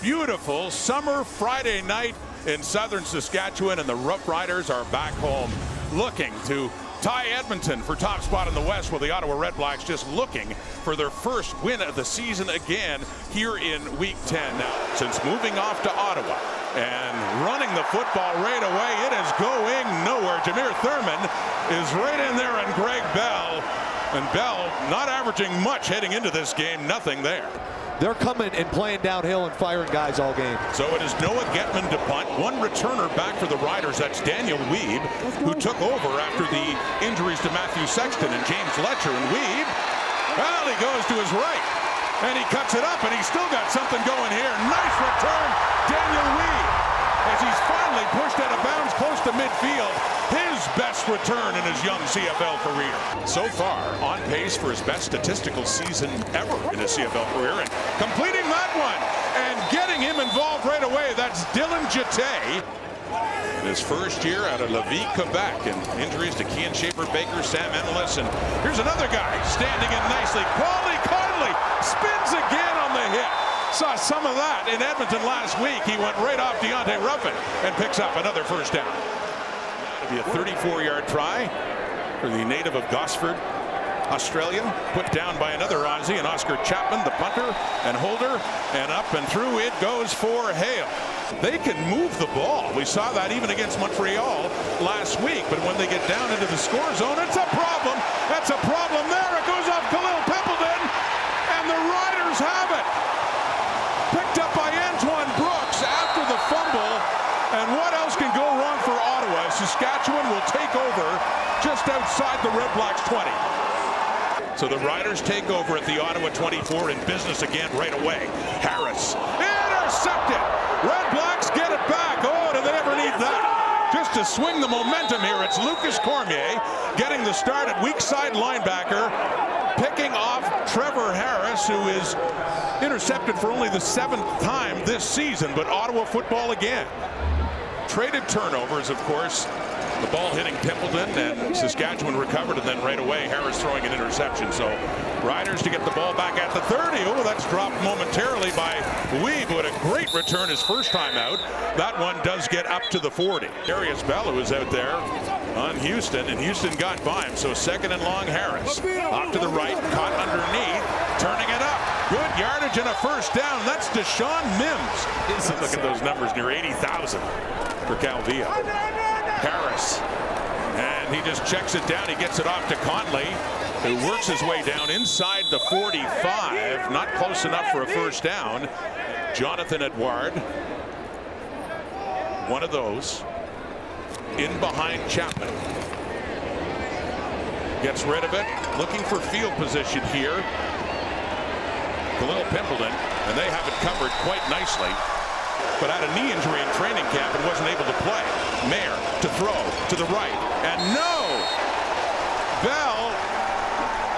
beautiful summer Friday night in southern Saskatchewan, and the Roughriders are back home looking to tie Edmonton for top spot in the West, while the Ottawa Redblacks just looking for their first win of the season again here in Week 10. Now, since moving off to Ottawa and running the football right away, it is going nowhere. Jameer Thurman is right in there, and Greg Bell. And Bell not averaging much heading into this game, nothing there. They're coming and playing downhill and firing guys all game. So it is Noah Getman to punt. One returner back for the Riders. That's Daniel Weeb, who took over after the injuries to Matthew Sexton and James Letcher. And Weeb, well, he goes to his right. And he cuts it up, and he's still got something going here. Nice return, Daniel Weeb, as he's finally pushed out of bounds close to midfield. His best return in his young CFL career. So far, on pace for his best statistical season ever in his CFL career. And completing that one and getting him involved right away, that's Dylan Jete. In his first year out of Lévis, Quebec, and injuries to Kian Schaefer-Baker, Sam Enlis, and here's another guy standing in nicely. Paulie Conley spins again on the hit. Saw some of that in Edmonton last week. He went right off Deontay Ruffin and picks up another first down. It'll be a 34-yard try for the native of Gosford, Australia, put down by another Aussie, and Oscar Chapman, the punter and holder, and up and through it goes for Hale. They can move the ball. We saw that even against Montreal last week, but when they get down into the score zone, it's a problem. That's a problem there. It goes off Khalil Pimpleton, and the Riders have it. Picked up by Antoine Brooks after the fumble, and what else can go wrong for Ottawa? Saskatchewan will take over just outside the Redblacks 20. So the Riders take over at the Ottawa 24, in business again right away. Harris intercepted. Redblacks get it back. Oh, do they ever need that? Just to swing the momentum here, it's Lucas Cormier getting the start at weak side linebacker, picking off Trevor Harris, who is intercepted for only the 7th time this season. But Ottawa football again. Traded turnovers, of course. The ball hitting Pimpleton, and Saskatchewan recovered, and then right away Harris throwing an interception. So Riders to get the ball back at the 30. Oh, that's dropped momentarily by Weeb, who had a great return his first time out. That one does get up to the 40. Darius Bell, who was out there on Houston, and Houston got by him. So second and long, Harris off to the right, caught underneath, turning it up. Good yardage and a first down. That's Deshaun Mims. Look at those numbers, near 80,000 for Calvillo. Harris, and he just checks it down. He gets it off to Conley, who works his way down inside the 45. Not close enough for a first down. Jonathan Edouard, one of those, in behind Chapman. Gets rid of it, looking for field position here. Khalil Pimpleton, and they have it covered quite nicely, but had a knee injury in training camp and wasn't able to play. Mayer to throw to the right, and no! Bell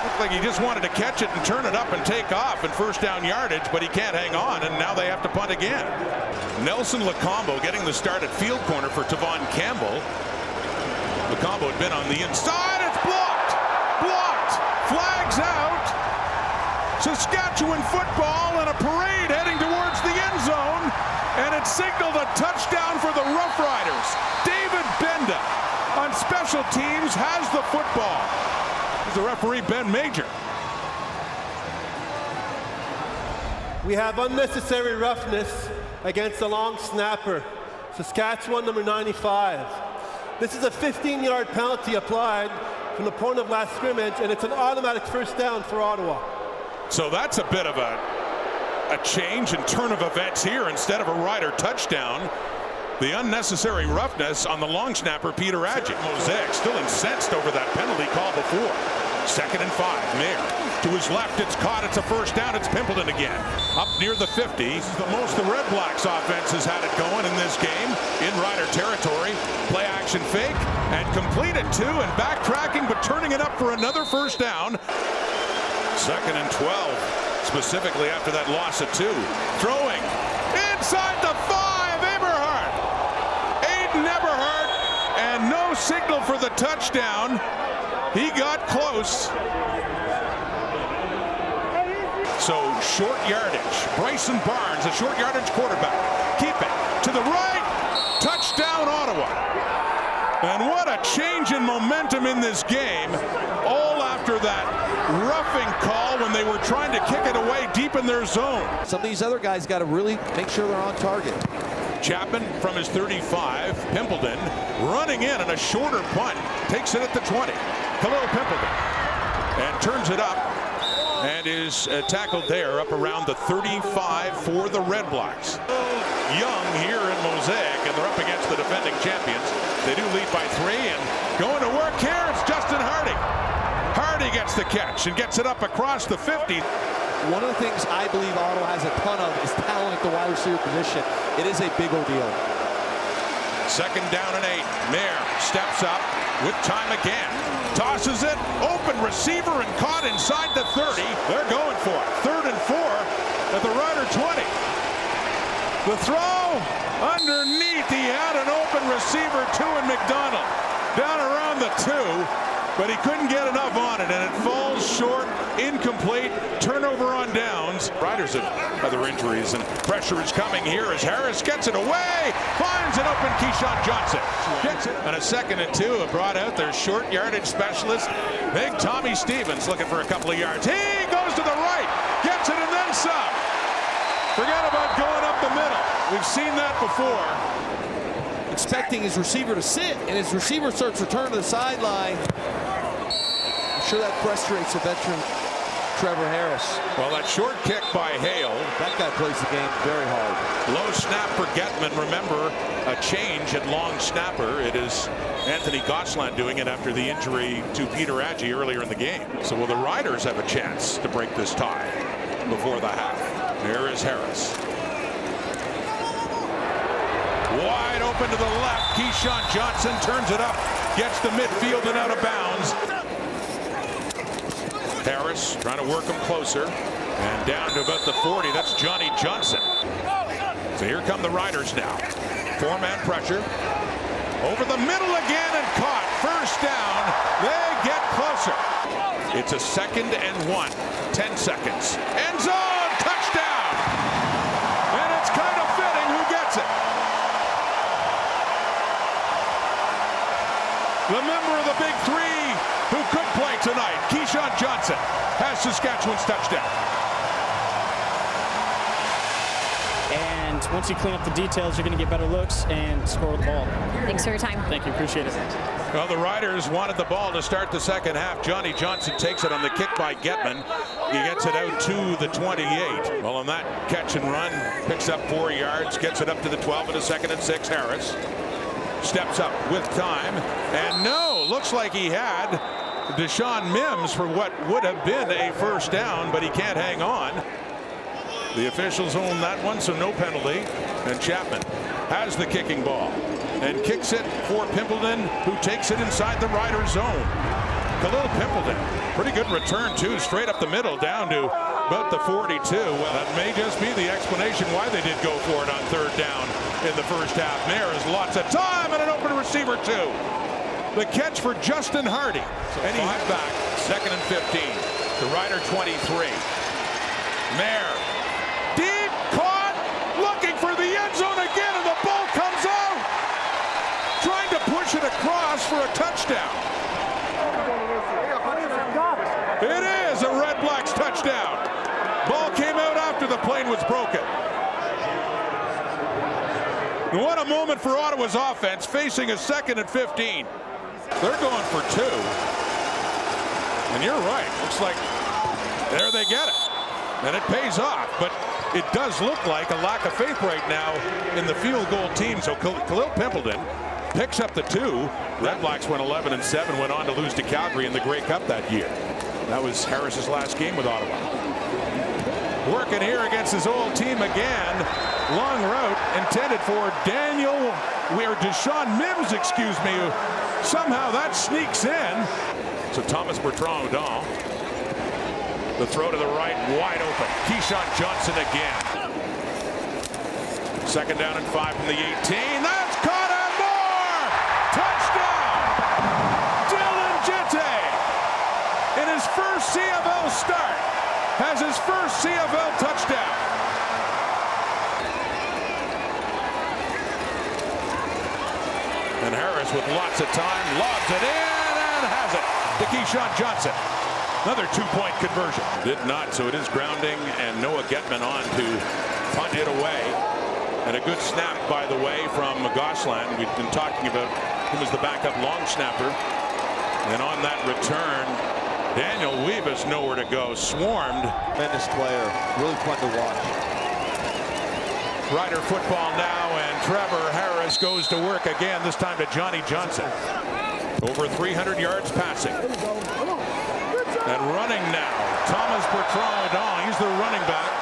looked like he just wanted to catch it and turn it up and take off and first down yardage, but he can't hang on, and now they have to punt again. Nelson Lacombo getting the start at field corner for Tavon Campbell. Lacombo had been on the inside. It's blocked! Blocked! Flags out! Saskatchewan football and a parade heading towards the end zone, and it signaled a touchdown for the Roughriders. David Benda on special teams has the football. The referee, Ben Major. We have unnecessary roughness against the long snapper, Saskatchewan number 95. This is a 15-yard penalty applied from the point of last scrimmage, and it's an automatic first down for Ottawa. So that's a bit of a change and turn of events here. Instead of a Rider touchdown, the unnecessary roughness on the long snapper, Peter Adjic. Mosaic still incensed over that penalty call before. 2nd and 5. Mayer to his left. It's caught. It's a first down. It's Pimpleton again. Up near the 50. This is the most the Redblacks offense has had it going in this game. In Rider territory. Play action fake and completed two, and backtracking but turning it up for another first down. 2nd and 12, specifically after that loss of 2. Throwing inside the 5, Eberhardt. Aiden Eberhardt, and no signal for the touchdown. He got close. So short yardage. Bryson Barnes, a short yardage quarterback. Keep it to the right. Touchdown, Ottawa. And what a change in momentum in this game. All after that roughing call when they were trying to kick it away deep in their zone. Some of these other guys got to really make sure they're on target. Chapman from his 35. Pimpleton running in on a shorter punt. Takes it at the 20. Khalil Pimpleton. And turns it up. And is tackled there up around the 35 for the Redblacks. Young here in Mosaic, and they're up against the defending champions. They do lead by 3, and going to work here, it's Justin Hardy. Hardy gets the catch and gets it up across the 50. One of the things I believe Ottawa has a ton of is talent at the wide receiver position. It is a big ordeal. Second down and 8. Mayer steps up with time again. Tosses it. Open receiver and caught inside the 30. They're going for it. 3rd and 4 at the Rider 20. The throw underneath. He had an open receiver, 2 in McDonald. Down around the 2. But he couldn't get enough on it, and it falls short, incomplete, turnover on downs. Riders have other injuries, and pressure is coming here as Harris gets it away, finds an open Keyshawn Johnson. Gets it. And a 2nd and 2 have brought out their short yardage specialist, Big Tommy Stevens, looking for a couple of yards. He goes to the right, gets it, and then some. Forget about going up the middle. We've seen that before. Expecting his receiver to sit, and his receiver starts to return to the sideline. I'm sure that frustrates the veteran Trevor Harris. Well, that short kick by Hale. That guy plays the game very hard. Low snap for Getman. Remember, a change at long snapper. It is Anthony Gosselin doing it after the injury to Peter Adjie earlier in the game. So will the Riders have a chance to break this tie before the half? There is Harris. Wide open to the left. Keyshawn Johnson turns it up. Gets the midfield and out of bounds. Harris trying to work him closer. And down to about the 40. That's Johnny Johnson. So here come the Riders now. 4-man pressure. Over the middle again and caught. First down. They get closer. It's a 2nd and 1. 10 seconds. End zone. Touchdown. And it's kind of fitting who gets it. The member of the Big 3 who could play tonight, Keyshawn Johnson, has Saskatchewan's touchdown. And once you clean up the details, you're going to get better looks and score the ball. Thanks for your time. Thank you. Appreciate it. Well, the Riders wanted the ball to start the second half. Johnny Johnson takes it on the kick by Getman. He gets it out to the 28. Well, on that catch and run, picks up 4 yards, gets it up to the 12 and a 2nd and 6. Harris steps up with time, and no, looks like he had Deshaun Mims for what would have been a first down, but he can't hang on. The officials own that one, so no penalty. And Chapman has the kicking ball and kicks it for Pimpleton, who takes it inside the Rider zone. Khalil Pimpleton, pretty good return too, straight up the middle down to about the 42. Well, that may just be the explanation why they did go for it on 3rd down in the first half. Mayer has lots of time and an open receiver too. The catch for Justin Hardy. And he's back. 2nd and 15. The Rider 23. Mayer. Deep caught. Looking for the end zone again, and the ball comes out. Trying to push it across for a touchdown. It is a Redblacks touchdown. Ball came out after the plane was broken. What a moment for Ottawa's offense, facing a 2nd and 15. They're going for 2. And you're right. Looks like there they get it. And it pays off. But it does look like a lack of faith right now in the field goal team. So Khalil Pimpleton picks up the 2. Redblacks went 11-7, went on to lose to Calgary in the Grey Cup that year. That was Harris's last game with Ottawa. Working here against his old team again. Long route intended for Deshaun Mims, excuse me. Somehow that sneaks in. So Thomas Bertrand-Udon. The throw to the right, wide open. Keyshawn Johnson again. 2nd down and 5 from the 18. That's caught and more! Touchdown! Dylan Jitte in his first CFL start has his first CFL touchdown. And Harris with lots of time lobs it in and has it to Keyshawn Johnson. Another 2-point conversion. Did not, so it is grounding, and Noah Getman on to punt it away. And a good snap, by the way, from Gosselin. We've been talking about him as the backup long snapper. And on that return, Daniel Weeb has nowhere to go. Swarmed. Tremendous player. Really fun to watch. Rider football now, and Trevor Harris goes to work again, this time to Johnny Johnson. Over 300 yards passing. And running now, Thomas Bertrand. He's the running back.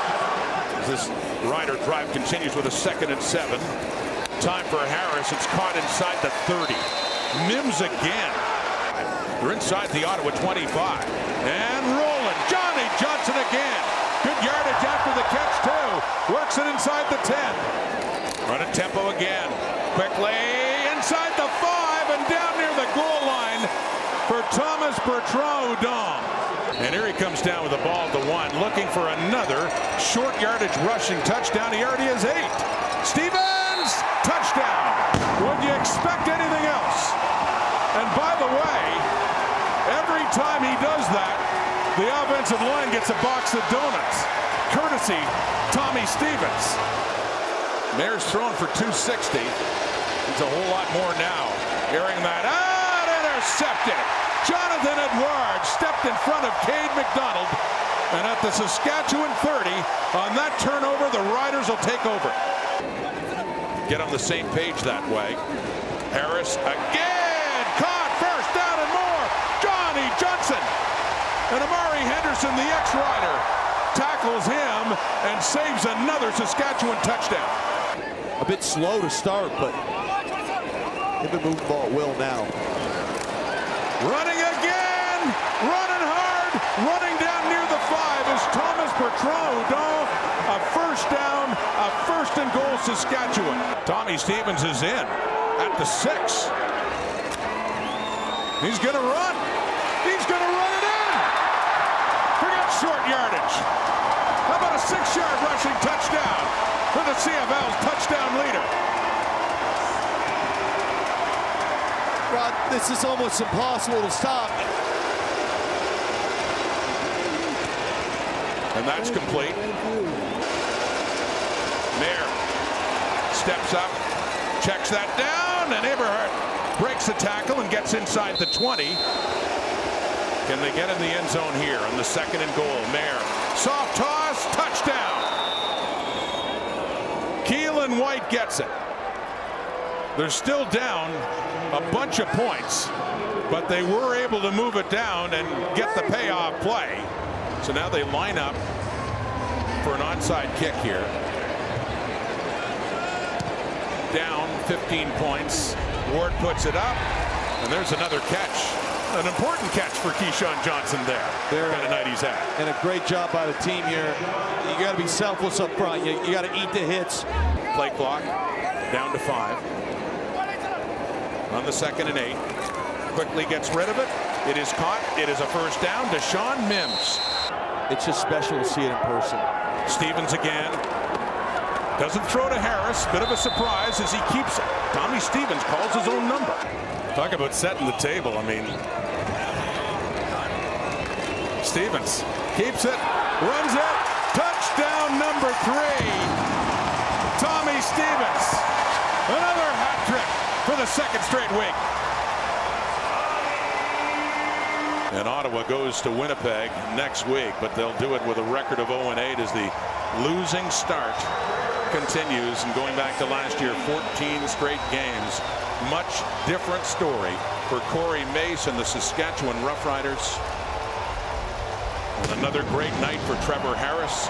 As this Rider drive continues with a 2nd and 7. Time for Harris. It's caught inside the 30. Mims again. They're inside the Ottawa 25. And rolling. Johnny Johnson again. Good yardage after the catch, too. Works it inside the 10. Run a tempo again. Quickly inside the 5 and down near the goal line for Thomas Bertrand. And here he comes down with the ball to 1, looking for another short yardage rushing touchdown. He already has 8. Stevens, touchdown. Would you expect anything else? And by the way, every time he does that, the offensive line gets a box of donuts, courtesy Tommy Stevens. Mayor's thrown for 260. It's a whole lot more now. Airing that out, intercepted. Jonathan Edwards stepped in front of Cade McDonald. And at the Saskatchewan 30, on that turnover, the Riders will take over. Get on the same page that way. Harris again, caught, first down and more. Johnny Johnson. And Amari Henderson, the ex-Rider, tackles him and saves another Saskatchewan touchdown. A bit slow to start, but they've been moving the ball at will now. Running again, running hard, running down near the 5 is Thomas Bertrand. A first down, a 1st and goal Saskatchewan. Tommy Stevens is in at the 6. He's going to run. He's going to run it in. Forget short yardage. How about a 6-yard rushing touchdown for the CFL's touchdown leader? Rod, this is almost impossible to stop. And that's complete. Mayer steps up, checks that down, and Eberhardt breaks the tackle and gets inside the 20. Can they get in the end zone here on the 2nd and goal? Mayer, soft toss, touchdown. Keelan White gets it. They're still down a bunch of points, but they were able to move it down and get the payoff play. So now they line up for an onside kick here. Down 15 points. Ward puts it up, and there's another catch. An important catch for Keyshawn Johnson there. Kind of night he's had. And a great job by the team here. You got to be selfless up front. You got to eat the hits. Play clock down to 5. On the 2nd and 8. Quickly gets rid of it. It is caught. It is a first down to Sean Mims. It's just special to see it in person. Stevens again. Doesn't throw to Harris. Bit of a surprise as he keeps it. Tommy Stevens calls his own number. Talk about setting the table. I mean, Stevens keeps it, runs it. Touchdown number 3. Tommy Stevens. Another hat trick for the 2nd straight week. And Ottawa goes to Winnipeg next week, but they'll do it with a record of 0-8 as the losing start continues. And going back to last year, 14 straight games. Much different story for Corey Mace and the Saskatchewan Roughriders. And another great night for Trevor Harris.